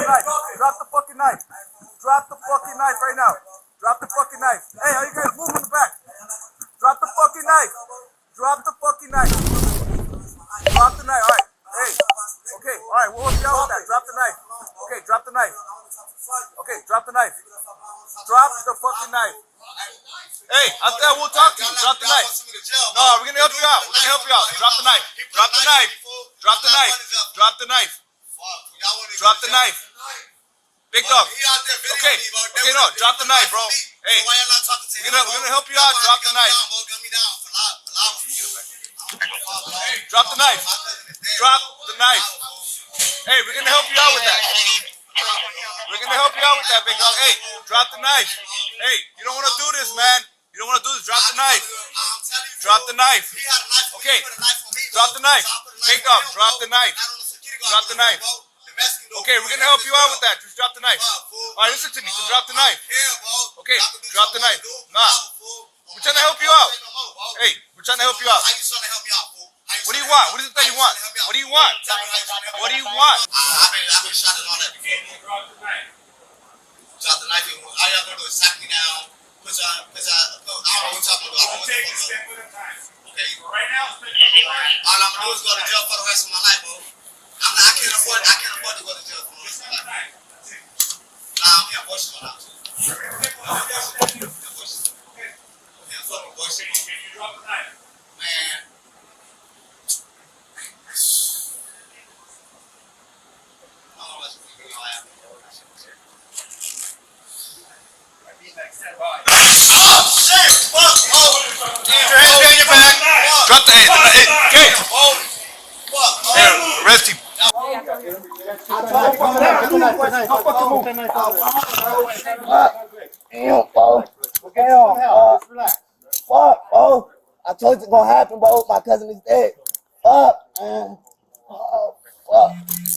knife. Drop the fucking knife. Drop the fucking knife right now. Drop the fucking knife. Hey, how you guys move in the back? Drop the fucking knife. Drop the fucking knife. Drop the knife. All right. Hey. Okay. All right. We'll help you out with that. Drop the knife. Okay. Drop the knife. Okay. Drop the knife. Drop the fucking knife. Hey, I said we'll talk to you. Drop the knife. No, we're gonna help you out. We're gonna help you out. Drop the knife. Drop the knife. Drop the knife. Drop the knife. Drop the knife. Big dog. Okay. Okay, no. Drop the knife, bro. Hey. We're gonna help you out. Drop the knife. Drop the knife. Drop the knife. Hey, we're gonna help you out with that. We're gonna help you out with that, big dog. Hey, drop the knife. Hey, you don't wanna do this, man. You don't wanna do this. Drop the knife. Drop the knife. Okay. Drop the knife. Big dog, drop the knife. Drop the knife. Okay, we're gonna help you out with that. Just drop the knife. Alright, listen to me. So drop the knife. Okay, drop the knife. Nah. We're trying to help you out. Hey, we're trying to help you out. What do you want? What is it that you want? What do you want? What do you want? I've been shot and all that. Drop the knife. All y'all gonna do is sack me down. I don't know what y'all gonna do. Okay. Right now, all I'm gonna do is go to jail for the rest of my life, bro. I can't afford to go to jail for the rest of my life. Nah, I'm here abortion now too. Abortion. Yeah, fuck abortion. Can you drop the knife? Man. Drop the head. Okay. Here, arrest him. Fuck, bro. I told you it's gonna happen, bro. My cousin is dead. Fuck, man. Oh, fuck.